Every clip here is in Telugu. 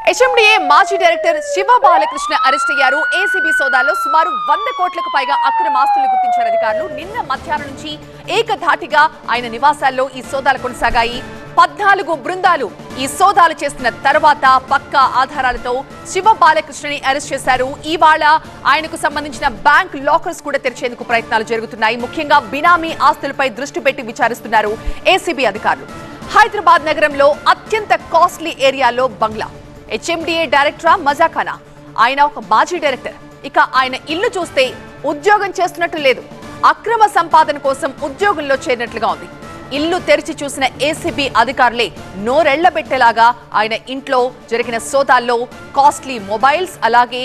హెచ్ఎండిఏ మాజీ డైరెక్టర్ శివ బాలకృష్ణ అరెస్ట్ అయ్యారు. ఏసీబీ సోదాలో సుమారు 100 కోట్లకు పైగా అక్రమ ఆస్తులు గుర్తించారు అధికారులు. నిన్న మధ్యాహ్నం నుంచి ఏకధాటిగా ఆయన నివాసాల్లో ఈ సోదాలు కొనసాగాయి. 14 బృందాలు ఈ సోదాలు చేస్తున్న తర్వాత పక్కా ఆధారాలతో శివ బాలకృష్ణని అరెస్ట్ చేశారు. ఇవాళ ఆయనకు సంబంధించిన బ్యాంక్ లాకర్స్ కూడా తెరిచేందుకు ప్రయత్నాలు జరుగుతున్నాయి. ముఖ్యంగా బినామీ ఆస్తులపై దృష్టి పెట్టి విచారిస్తున్నారు ఏసీబీ అధికారులు. హైదరాబాద్ నగరంలో అత్యంత కాస్ట్లీ ఏరియాలో బంగ్లా. హెచ్ఎండిఏ డైరెక్టరా మజాఖానా? ఆయన ఒక మాజీ డైరెక్టర్. ఇక ఆయన ఇల్లు చూస్తే ఉద్యోగం చేస్తున్నట్టు లేదు, అక్రమ సంపాదన కోసం ఉద్యోగంలో చేరినట్లుగా ఉంది. ఇల్లు తెరిచి చూసిన ఏసీబీ అధికారులే నోరెళ్లబెట్టేలాగా ఆయన ఇంట్లో జరిగిన సోదాల్లో కాస్ట్లీ మొబైల్స్, అలాగే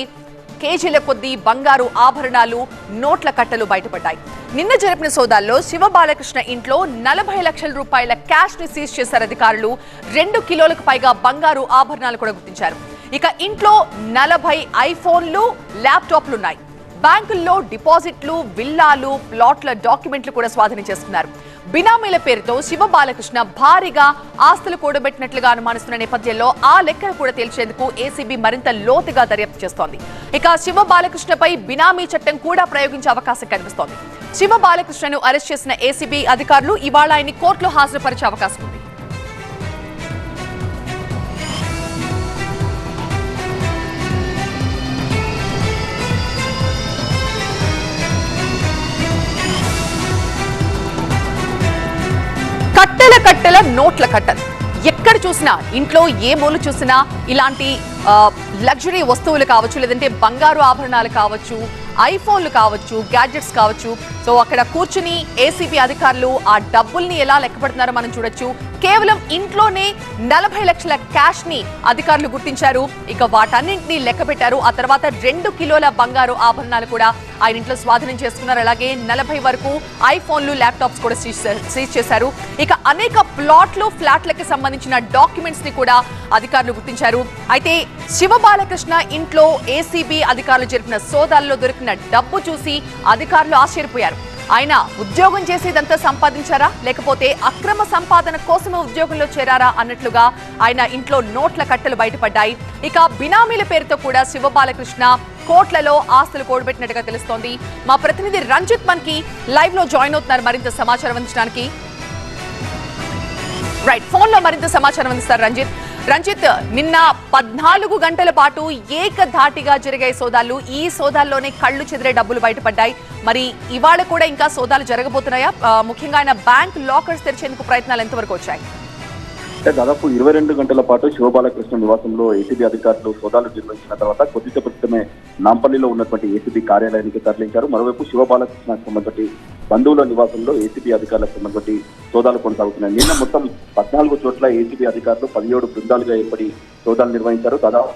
కేజీల కొద్దీ బంగారు ఆభరణాలు, నోట్ల కట్టలు బయటపడ్డాయి. నిన్న జరిపిన సోదాల్లో శివ బాలకృష్ణ ఇంట్లో 40 లక్షల రూపాయల క్యాష్ ని సీజ్ చేశారు అధికారులు. 2 కిలోలకు పైగా బంగారు ఆభరణాలు కూడా గుర్తించారు. ఇక ఇంట్లో 40 ఐఫోన్లు, ల్యాప్టాప్లున్నాయి. బ్యాంకుల్లో డిపాజిట్లు, విల్లాలు, ప్లాట్ల డాక్యుమెంట్లు కూడా స్వాధీనం చేసుకున్నారు. బినామీల పేరుతో శివ బాలకృష్ణ భారీగా ఆస్తులు కూడబెట్టినట్లుగా అనుమానిస్తున్న నేపథ్యంలో ఆ లెక్కలు కూడా తేల్చేందుకు ఏసీబీ మరింత లోతుగా దర్యాప్తు చేస్తోంది. ఇక శివ బాలకృష్ణపై బినామీ చట్టం కూడా ప్రయోగించే అవకాశం కనిపిస్తోంది. శివ బాలకృష్ణను అరెస్ట్ చేసిన ఏసీబీ అధికారులు ఇవాళ ఆయన్ని కోర్టులో హాజరుపరిచే అవకాశం ఉంది. కట్టెల నోట్ల కట్టలు ఎక్కడ చూసినా, ఇంట్లో ఏ మూల చూసినా ఇలాంటి లగ్జరీ వస్తువులు కావచ్చు, లేదంటే బంగారు ఆభరణాలు కావచ్చు, ఐఫోన్లు కావచ్చు, గ్యాడ్జెట్స్ కావచ్చు. సో అక్కడ కూర్చుని ఏసీబీ అధికారులు ఆ డబ్బుల్ని ఎలా లెక్కపెడుతున్నారో మనం చూడొచ్చు. కేవలం ఇంట్లోనే 40 లక్షల క్యాష్ ని అధికారులు గుర్తించారు. ఇక వాటన్నింటినీ లెక్క పెట్టారు. ఆ తర్వాత 2 కిలోల బంగారు ఆభరణాలు కూడా ఆయన ఇంట్లో స్వాధీనం చేసుకున్నారు. అలాగే 40 వరకు ఐఫోన్లు, ల్యాప్టాప్స్ కూడా సీజ్ చేశారు. ఇక అనేక ప్లాట్లు, ఫ్లాట్లకి సంబంధించిన డాక్యుమెంట్స్ ని కూడా అధికారులు గుర్తించారు. అయితే శివ బాలకృష్ణ ఇంట్లో ఏసీబీ అధికారులు జరిపిన సోదాల్లో దొరికిన డబ్బు చూసి అధికారులు ఆశ్చర్యపోయారు. ఆయన ఉద్యోగం చేసేదంతా సంపాదించారా, లేకపోతే అక్రమ సంపాదన కోసమే ఉద్యోగంలో చేరారా అన్నట్లుగా ఆయన ఇంట్లో నోట్ల కట్టలు బయటపడ్డాయి. ఇక బినామీల పేరుతో కూడా శివ బాలకృష్ణ కోట్లలో ఆస్తులు కూడబెట్టినట్టుగా తెలుస్తోంది. మా ప్రతినిధి రంజిత్ మనకి లైవ్ లో జాయిన్ అవుతున్నారు మరింత సమాచారం అందించడానికి. ఫోన్ లో మరింత సమాచారం అందిస్తారు రంజిత్, నిన్న 14 గంటల పాటు ఏకధాటిగా జరిగాయి సోదాలు. ఈ సోదాల్లోనే కళ్ళు చెదిరే డబ్బులు బయటపడ్డాయి. మరి ఇవాళ కూడా ఇంకా సోదాలు జరగబోతున్నాయా? ముఖ్యంగా ఆయన బ్యాంక్ లాకర్స్ తెరిచేందుకు ప్రయత్నాలు ఎంతవరకు వచ్చాయి? దాదాపు 22 గంటల పాటు శివ బాలకృష్ణ నివాసంలో ఏసీబీ అధికారులు సోదాలు నిర్వహించిన తర్వాత కొద్దిసేపు క్రితమే నాంపల్లిలో ఉన్నటువంటి ఏసీబీ కార్యాలయానికి తరలించారు. మరోవైపు శివ బాలకృష్ణకు సంబంధించి బంధువుల నివాసంలో ఏసీబీ అధికారులకు సంబంధించి సోదాలు కొనసాగుతున్నాయి. నిన్న మొత్తం 14 చోట్ల ఏసీబీ అధికారులు 17 బృందాలుగా ఏర్పడి సోదాలు నిర్వహించారు. దాదాపు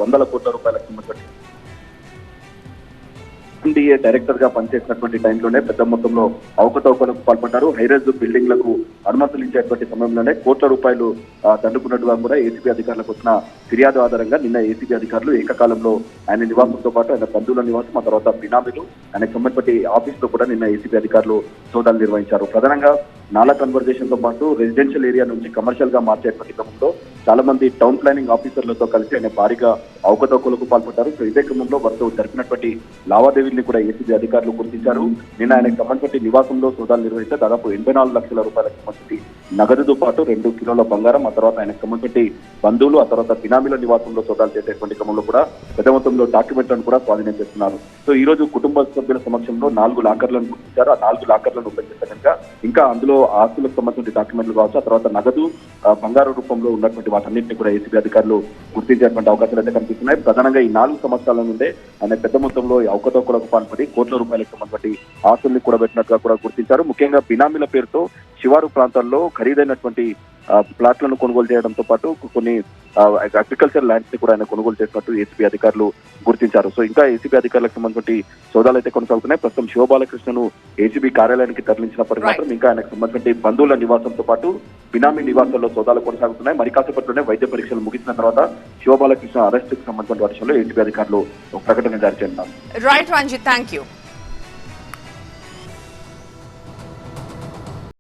100 కోట్ల రూపాయలకు సంబంధించి ఎన్డీఏ డైరెక్టర్ గా పనిచేసినటువంటి టైంలోనే పెద్ద మొత్తంలో అవకతవకలకు పాల్పడ్డారు. హైరైజ్ బిల్డింగ్లకు అనుమతులు ఇచ్చేటువంటి సమయంలోనే కోట్ల రూపాయలు దండుకున్నట్టుగా కూడా ఏసీబీ అధికారులకు వచ్చిన ఫిర్యాదు ఆధారంగా నిన్న ఏసీబీ అధికారులు ఏకకాలంలో ఆయన నివాసంతో పాటు ఆయన బంధువుల నివాసం, ఆ తర్వాత బినామీలు, ఆయనకు సంబంధించి ఆఫీస్ లో కూడా నిన్న ఏసీబీ అధికారులు సోదాలు నిర్వహించారు. ప్రధానంగా నాలా కన్వర్జేషన్ తో పాటు రెసిడెన్షియల్ ఏరియా నుంచి కమర్షియల్ గా మార్చేటువంటి క్రమంలో చాలా మంది టౌన్ ప్లానింగ్ ఆఫీసర్లతో కలిసి ఆయన భారీగా అవకతవకలకు పాల్పడ్డారు. సో ఇదే క్రమంలో వారితో జరిపినటువంటి లావాదేవీల్ని కూడా ఏసీబీ అధికారులు గుర్తించారు. నిన్న ఆయనకు సంబంధించి నివాసంలో సోదాలు నిర్వహిస్తే దాదాపు 84 లక్షల రూపాయలకు సంబంధించి నగదుతో పాటు 2 కిలోల బంగారం, ఆ తర్వాత ఆయనకు సంబంధించి బంధువులు, ఆ తర్వాత బినామీల నివాసంలో సోదాలు చేసేటువంటి క్రమంలో కూడా పెద్ద మొత్తంలో డాక్యుమెంట్లను కూడా స్వాధీనం చేస్తున్నారు. సో ఈ రోజు కుటుంబ సభ్యుల సమక్షంలో 4 లాకర్లను గుర్తించారు. ఆ 4 లాకర్లను ఓపెన్ చేస్తే కనుక ఇంకా అందులో ఆస్తులకు సంబంధించిన డాక్యుమెంట్లు కావచ్చు, ఆ తర్వాత నగదు, బంగారు రూపంలో ఉన్నటువంటి వాటన్నింటినీ కూడా ఏసీబీ అధికారులు గుర్తించేటువంటి అవకాశాలు అయితే కనిపిస్తున్నాయి. ప్రధానంగా ఈ 4 సంవత్సరాల నుండే ఆయన పెద్ద మొత్తంలో అవకతవకలకు పాల్పడి కోట్ల రూపాయలకు సంబంధించి ఆస్తుల్ని కూడా పెట్టినట్టుగా కూడా గుర్తించారు. ముఖ్యంగా బినామీల పేరుతో శివారు ప్రాంతాల్లో ఖరీదైనటువంటి ప్లాట్లను కొనుగోలు చేయడంతో పాటు కొన్ని అగ్రికల్చర్ ల్యాండ్స్ ని కూడా ఆయన కొనుగోలు చేసినట్టు ఏసీబీ అధికారులు గుర్తించారు. సో ఇంకా ఏసీబీ అధికారులకు సంబంధించి సోదాలు అయితే కొనసాగుతున్నాయి. ప్రస్తుతం శివ బాలకృష్ణను ఏసీబీ కార్యాలయానికి తరలించినప్పటికీ మాత్రం ఇంకా ఆయనకు సంబంధించి బంధువుల నివాసంతో పాటు బినామీ నివాసాల్లో సోదాలు కొనసాగుతున్నాయి. మరి కాసేపట్లోనే వైద్య పరీక్షలు ముగిసిన తర్వాత శివ బాలకృష్ణ అరెస్ట్ కు సంబంధించిన విషయంలో ఏసీబీ అధికారులు ఒక ప్రకటన జారీ చేస్తున్నారు. Right Ranjit, thank you.